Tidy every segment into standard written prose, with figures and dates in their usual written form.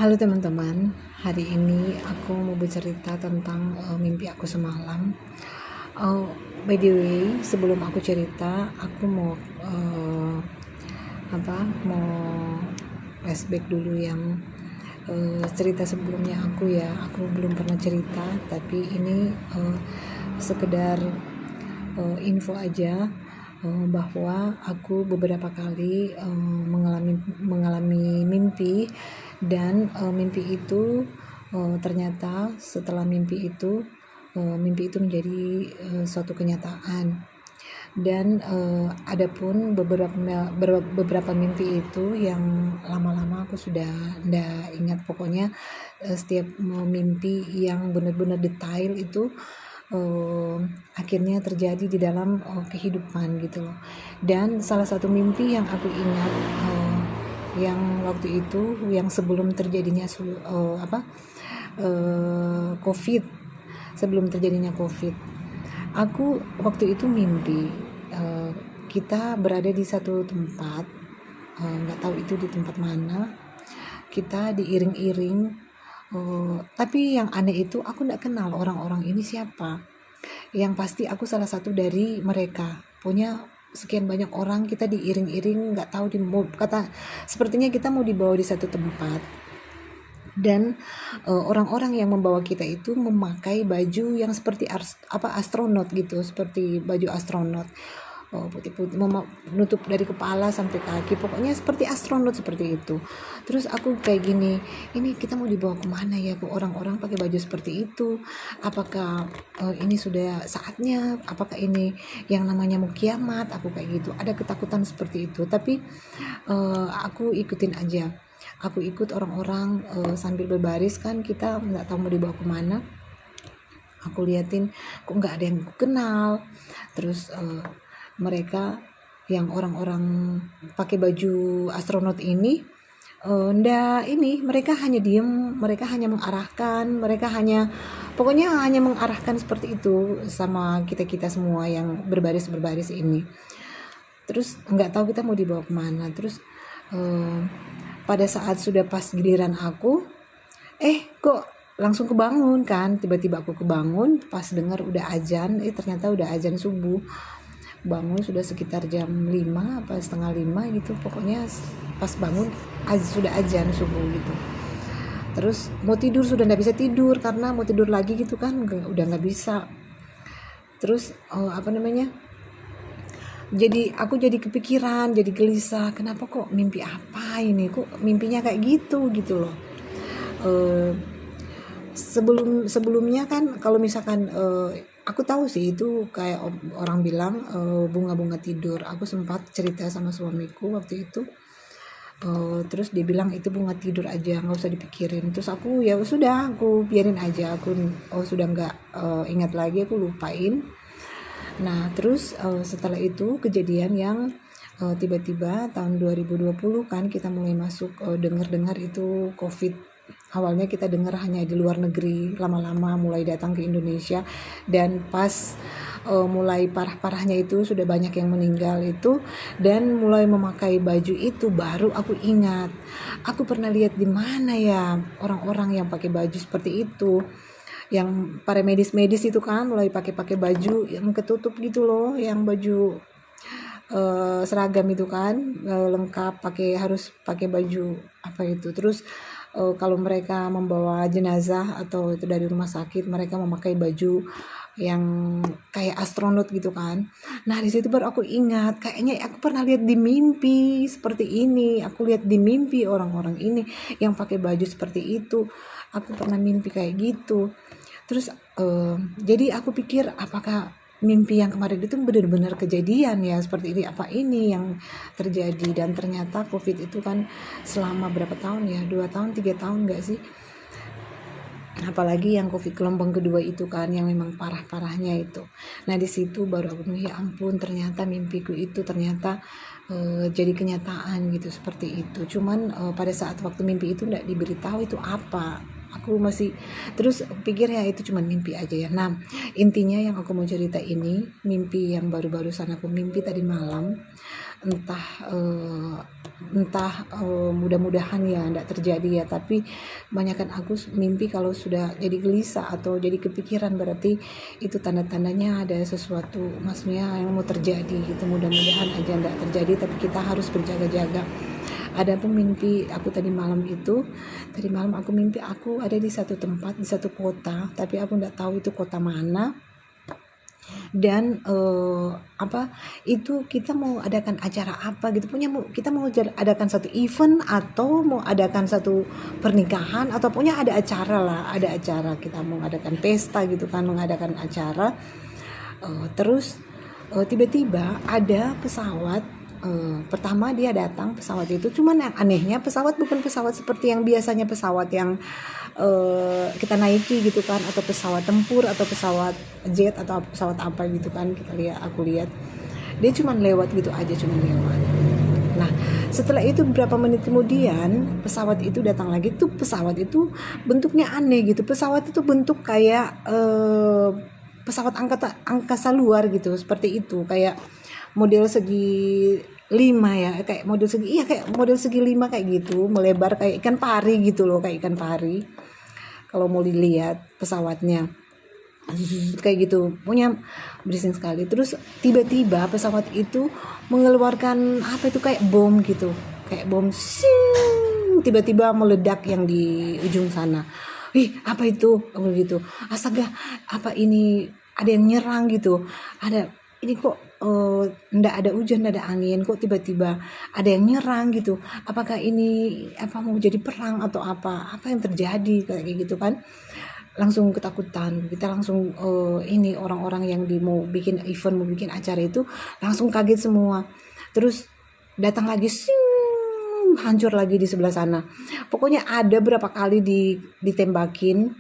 Halo teman-teman, hari ini aku mau bercerita tentang mimpi aku semalam. By the way, sebelum aku cerita, aku mau mau flashback dulu yang cerita sebelumnya aku ya. Aku belum pernah cerita, tapi ini sekedar info aja bahwa aku beberapa kali mengalami mimpi dan mimpi itu ternyata setelah mimpi itu menjadi suatu kenyataan. Dan adapun beberapa mimpi itu yang lama-lama aku sudah ndak ingat, pokoknya setiap mimpi yang benar-benar detail itu akhirnya terjadi di dalam kehidupan gitu loh. Dan salah satu mimpi yang aku ingat yang waktu itu, yang sebelum terjadinya COVID, sebelum terjadinya COVID, aku waktu itu mimpi kita berada di satu tempat, nggak tahu itu di tempat mana, kita diiring-iring. Tapi yang aneh itu aku nggak kenal orang-orang ini siapa. Yang pasti aku salah satu dari mereka. Punya sekian banyak orang, kita diiring-iring, nggak tahu kata sepertinya kita mau dibawa di satu tempat. Dan orang-orang yang membawa kita itu memakai baju yang seperti astronot gitu, seperti baju astronot. Putih-putih, menutup dari kepala sampai kaki, pokoknya seperti astronot seperti itu. Terus aku kayak gini, ini kita mau dibawa kemana ya, kok orang-orang pakai baju seperti itu? Apakah ini sudah saatnya? Apakah ini yang namanya mau kiamat? Aku kayak gitu, ada ketakutan seperti itu. Tapi aku ikutin aja. Aku ikut orang-orang sambil berbaris kan, kita nggak tahu mau dibawa kemana. Aku liatin, kok nggak ada yang aku kenal. Terus mereka yang orang-orang pakai baju astronot ini mereka hanya diem, mereka hanya mengarahkan, pokoknya hanya mengarahkan seperti itu sama kita semua yang berbaris ini. Terus nggak tahu kita mau dibawa kemana. Terus pada saat sudah pas giliran aku, kok langsung kebangun kan, tiba-tiba aku kebangun pas dengar udah azan. Ternyata udah azan subuh. Bangun sudah sekitar jam 5 apa setengah 5 gitu, pokoknya pas bangun sudah azan subuh gitu. Terus mau tidur sudah nggak bisa tidur, karena mau tidur lagi gitu kan udah nggak bisa. Terus aku jadi kepikiran, jadi gelisah, kenapa kok mimpi apa ini, kok mimpinya kayak gitu loh. Sebelumnya kan kalau misalkan aku tahu sih itu kayak orang bilang bunga-bunga tidur. Aku sempat cerita sama suamiku waktu itu. Terus dia bilang itu bunga tidur aja, nggak usah dipikirin. Terus aku ya sudah, aku biarin aja. Aku sudah nggak ingat lagi, aku lupain. Nah terus setelah itu kejadian yang tiba-tiba tahun 2020 kan kita mulai masuk dengar itu COVID. Awalnya kita dengar hanya di luar negeri, lama-lama mulai datang ke Indonesia. Dan pas mulai parah-parahnya itu sudah banyak yang meninggal itu, dan mulai memakai baju itu, baru aku ingat aku pernah lihat di mana ya orang-orang yang pakai baju seperti itu, yang para medis itu kan mulai pakai baju yang ketutup gitu loh, yang baju seragam itu kan, lengkap, harus pakai baju apa itu. Terus kalau mereka membawa jenazah atau itu dari rumah sakit, mereka memakai baju yang kayak astronot gitu kan. Nah di situ baru aku ingat, kayaknya aku pernah lihat di mimpi seperti ini. Aku lihat di mimpi orang-orang ini yang pakai baju seperti itu. Aku pernah mimpi kayak gitu. Terus jadi aku pikir, apakah mimpi yang kemarin itu benar-benar kejadian ya seperti ini, apa ini yang terjadi? Dan ternyata COVID itu kan selama berapa tahun ya, 2 tahun 3 tahun gak sih, apalagi yang COVID gelombang kedua itu kan yang memang parah-parahnya itu. Nah di situ baru aku ya ampun, ternyata mimpiku itu ternyata jadi kenyataan gitu, seperti itu. Cuman pada saat waktu mimpi itu nggak diberitahu itu apa, aku masih terus pikir ya itu cuma mimpi aja ya. Nah intinya yang aku mau cerita ini mimpi yang baru-barusan aku mimpi tadi malam. Entah entah mudah-mudahan ya tidak terjadi ya, tapi kebanyakan aku mimpi kalau sudah jadi gelisah atau jadi kepikiran berarti itu tanda-tandanya ada sesuatu maksudnya yang mau terjadi gitu. Mudah-mudahan aja tidak terjadi, tapi kita harus berjaga-jaga. Ada pun mimpi aku tadi malam aku mimpi aku ada di satu tempat, di satu kota, tapi aku tidak tahu itu kota mana. Dan itu kita mau adakan acara apa gitu, kita mau adakan satu event atau mau adakan satu pernikahan atau punya ada acara kita mau adakan pesta gitu kan, mengadakan acara. Terus tiba-tiba ada pesawat. Pertama dia datang pesawat itu, cuman yang anehnya pesawat bukan pesawat seperti yang biasanya pesawat yang kita naiki gitu kan, atau pesawat tempur atau pesawat jet atau pesawat apa gitu kan, aku lihat dia cuman lewat gitu aja, Nah setelah itu beberapa menit kemudian pesawat itu datang lagi. Tuh pesawat itu bentuknya aneh gitu, pesawat itu bentuk kayak pesawat angkasa luar gitu, seperti itu, kayak model segi 5 ya, kayak model segi 5 kayak gitu, melebar kayak ikan pari gitu loh, kayak ikan pari kalau mau dilihat pesawatnya kayak gitu, punya berising sekali. Terus tiba-tiba pesawat itu mengeluarkan apa itu kayak bom gitu, kayak bom sing, tiba-tiba meledak yang di ujung sana. Apa itu gitu, astaga, apa ini ada yang nyerang gitu, ini kok ndak ada hujan, ndak ada angin, kok tiba-tiba ada yang nyerang gitu, apakah ini mau jadi perang atau apa yang terjadi kayak gitu kan. Langsung ketakutan kita, langsung ini orang-orang yang mau bikin event, mau bikin acara itu langsung kaget semua. Terus datang lagi hancur lagi di sebelah sana. Pokoknya ada berapa kali ditembakin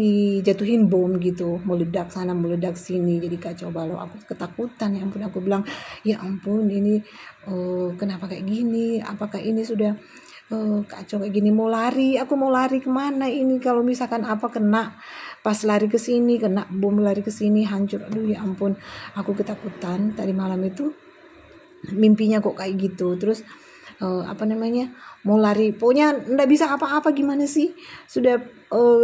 dijatuhin bom gitu, meledak sana meledak sini, jadi kacau balau. Aku ketakutan, ya ampun, aku bilang ya ampun ini kenapa kayak gini, apakah ini sudah kacau kayak gini, aku mau lari kemana ini kalau misalkan kena, pas lari ke sini kena bom, lari ke sini hancur. Aduh ya ampun, aku ketakutan tadi malam itu, mimpinya kok kayak gitu. Terus mau lari, pokoknya nggak bisa apa-apa, gimana sih, sudah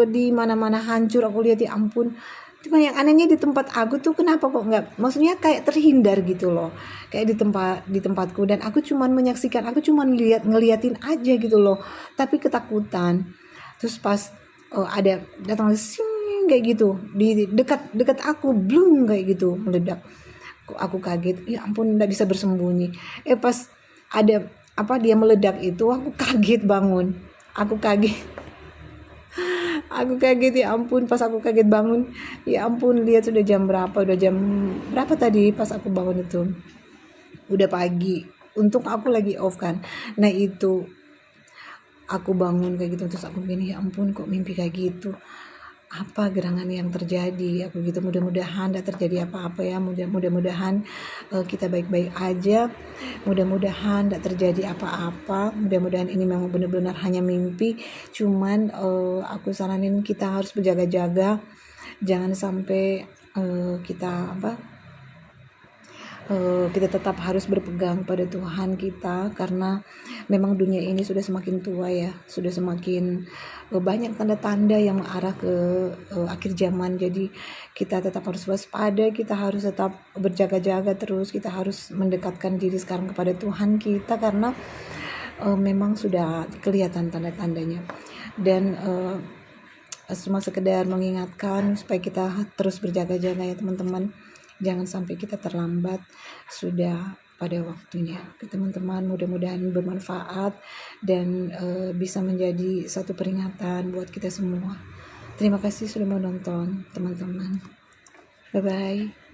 di mana-mana hancur, aku lihat ya ampun. Cuma yang anehnya di tempat aku tuh kenapa kok nggak, maksudnya kayak terhindar gitu loh, kayak di tempatku, dan aku cuman menyaksikan, aku cuman ngeliatin aja gitu loh, tapi ketakutan. Terus pas ada datang sing kayak gitu di dekat aku, blung kayak gitu meledak. Aku kaget, ya ampun, nggak bisa bersembunyi. Pas ada dia meledak itu, aku kaget bangun, aku kaget ya ampun. Pas aku kaget bangun, ya ampun, lihat sudah jam berapa tadi pas aku bangun itu, udah pagi. Untung aku lagi off kan. Nah itu aku bangun kayak gitu, terus aku gini, ya ampun kok mimpi kayak gitu, apa gerangan yang terjadi, aku gitu. Mudah-mudahan tidak terjadi apa-apa ya, mudah-mudahan kita baik-baik aja, mudah-mudahan tidak terjadi apa-apa, mudah-mudahan ini memang benar-benar hanya mimpi. Cuman aku saranin kita harus berjaga-jaga, jangan sampai kita tetap harus berpegang pada Tuhan kita, karena memang dunia ini sudah semakin tua ya, sudah semakin banyak tanda-tanda yang mengarah ke akhir zaman. Jadi kita tetap harus waspada, kita harus tetap berjaga-jaga terus, kita harus mendekatkan diri sekarang kepada Tuhan kita, karena memang sudah kelihatan tanda-tandanya. Dan cuma sekedar mengingatkan supaya kita terus berjaga-jaga ya teman-teman, jangan sampai kita terlambat sudah pada waktunya. Teman-teman, mudah-mudahan bermanfaat dan bisa menjadi satu peringatan buat kita semua. Terima kasih sudah menonton teman-teman. Bye-bye.